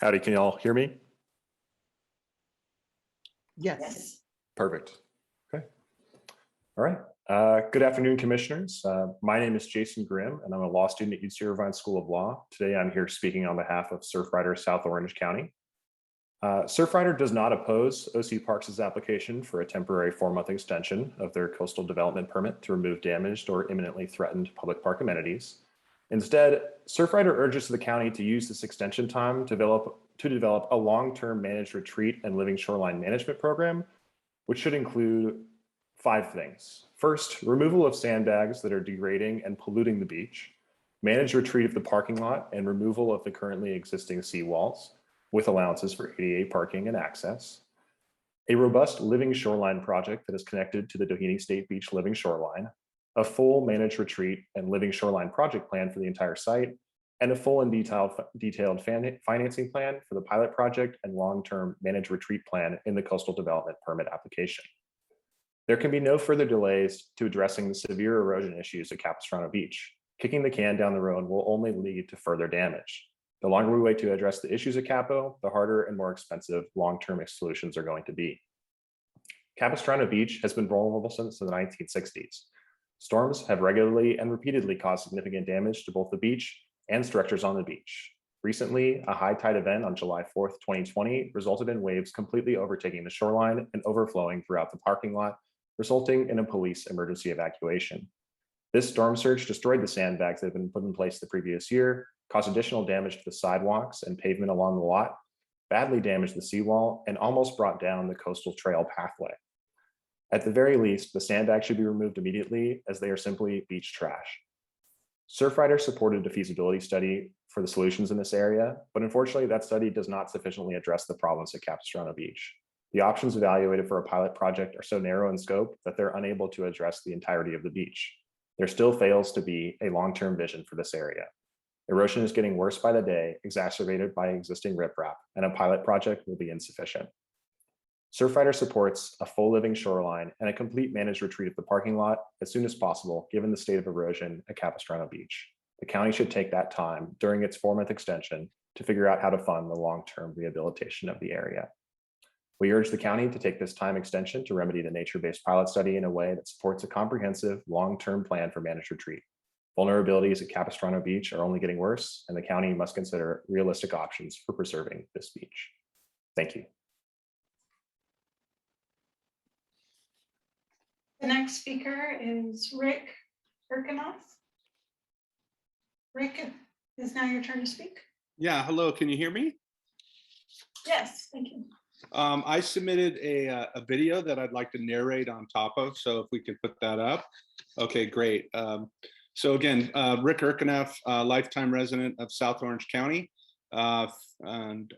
Howdy, can y'all hear me? Yes. Perfect. Okay. All right. Good afternoon, commissioners. My name is Jason Grimm, and I'm a law student at UC Irvine School of Law. Today, I'm here speaking on behalf of Surfrider South Orange County. Surfrider does not oppose OC Parks' application for a temporary 4-month extension of their coastal development permit to remove damaged or imminently threatened public park amenities. Instead, Surfrider urges the county to use this extension time to develop a long-term managed retreat and living shoreline management program, which should include 5 things. First, removal of sandbags that are degrading and polluting the beach, managed retreat of the parking lot and removal of the currently existing seawalls, with allowances for ADA parking and access, a robust living shoreline project that is connected to the Doheny State Beach living shoreline, a full managed retreat and living shoreline project plan for the entire site, and a full and detailed financing plan for the pilot project and long-term managed retreat plan in the coastal development permit application. There can be no further delays to addressing the severe erosion issues at Capistrano Beach. Kicking the can down the road will only lead to further damage. The longer we wait to address the issues at Capo, the harder and more expensive long-term solutions are going to be. Capistrano Beach has been vulnerable since the 1960s. Storms have regularly and repeatedly caused significant damage to both the beach and structures on the beach. Recently, a high tide event on July 4th, 2020 resulted in waves completely overtaking the shoreline and overflowing throughout the parking lot, resulting in a police emergency evacuation. This storm surge destroyed the sandbags that had been put in place the previous year, caused additional damage to the sidewalks and pavement along the lot, badly damaged the seawall, and almost brought down the coastal trail pathway. At the very least, the sandbags should be removed immediately as they are simply beach trash. Surfrider supported a feasibility study for the solutions in this area, but unfortunately that study does not sufficiently address the problems at Capistrano Beach. The options evaluated for a pilot project are so narrow in scope that they're unable to address the entirety of the beach. There still fails to be a long-term vision for this area. Erosion is getting worse by the day, exacerbated by existing riprap, and a pilot project will be insufficient. Surfrider supports a full living shoreline and a complete managed retreat of the parking lot as soon as possible, given the state of erosion at Capistrano Beach. The county should take that time during its 4-month extension to figure out how to fund the long-term rehabilitation of the area. We urge the county to take this time extension to remedy the nature-based pilot study in a way that supports a comprehensive long-term plan for managed retreat. Vulnerabilities at Capistrano Beach are only getting worse, and the county must consider realistic options for preserving this beach. Thank you. The next speaker is Rick Erkinoff. Rick, is now your turn to speak. Yeah, hello, can you hear me? Yes, thank you. I submitted a video that I'd like to narrate on top of, so if we could put that up. Okay, great. So again, Rick Erkinoff, lifetime resident of South Orange County, and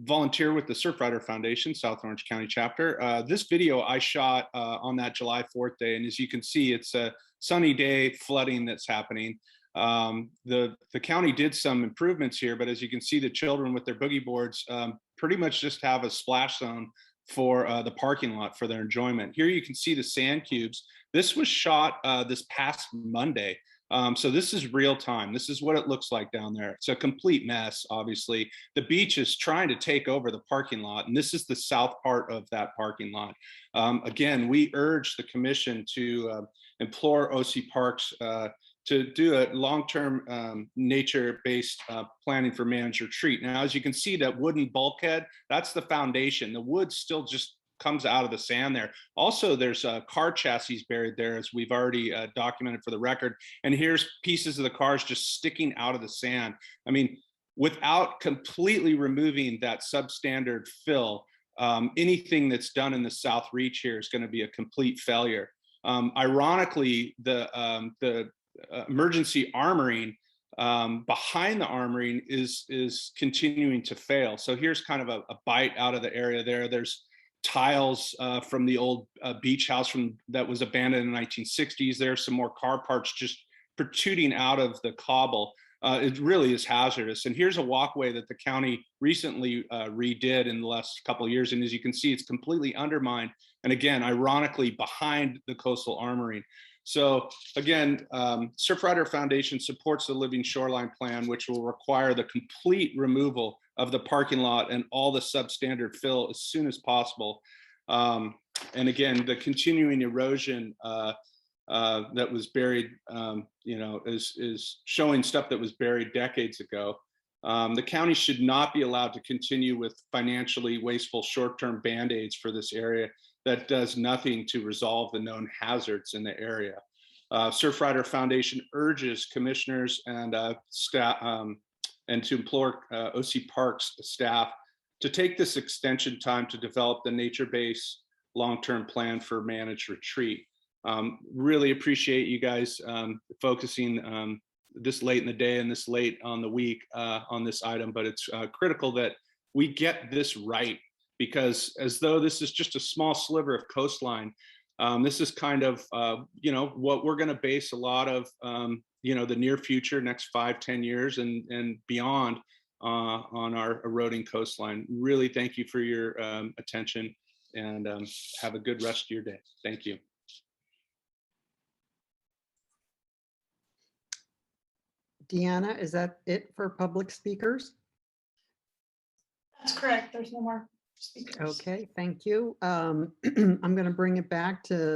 volunteer with the Surfrider Foundation, South Orange County chapter. This video I shot on that July 4th day, and as you can see, it's a sunny day, flooding that's happening. The county did some improvements here, but as you can see, the children with their boogie boards pretty much just have a splash zone for the parking lot for their enjoyment. Here you can see the sand cubes. This was shot this past Monday. So this is real time. This is what it looks like down there. It's a complete mess, obviously. The beach is trying to take over the parking lot, and this is the south part of that parking lot. Again, we urge the commission to implore OC Parks to do a long-term nature-based planning for managed retreat. Now, as you can see, that wooden bulkhead, that's the foundation. The wood still just comes out of the sand there. Also, there's car chassis buried there, as we've already documented for the record. And here's pieces of the cars just sticking out of the sand. I mean, without completely removing that substandard fill, anything that's done in the South Reach here is going to be a complete failure. Ironically, the emergency armoring behind the armoring is continuing to fail. So here's kind of a bite out of the area there. There's tiles from the old beach house that was abandoned in the 1960s. There's some more car parts just protruding out of the cobble. It really is hazardous. And here's a walkway that the county recently redid in the last couple of years. And as you can see, it's completely undermined. And again, ironically, behind the coastal armoring. So again, Surfrider Foundation supports the Living Shoreline Plan, which will require the complete removal of the parking lot and all the substandard fill as soon as possible. And again, the continuing erosion that was buried, is showing stuff that was buried decades ago. The county should not be allowed to continue with financially wasteful short-term band-aids for this area that does nothing to resolve the known hazards in the area. Surfrider Foundation urges commissioners and staff and to implore OC Parks staff to take this extension time to develop the nature-based long-term plan for managed retreat. Really appreciate you guys focusing this late in the day and this late on the week on this item, but it's critical that we get this right, because as though this is just a small sliver of coastline, this is kind of what we're going to base a lot of the near future, next 5-10 years and beyond on our eroding coastline. Really thank you for your attention, and have a good rest of your day. Thank you. Deanna, is that it for public speakers? That's correct. There's no more speakers. Okay, thank you. I'm going to bring it back to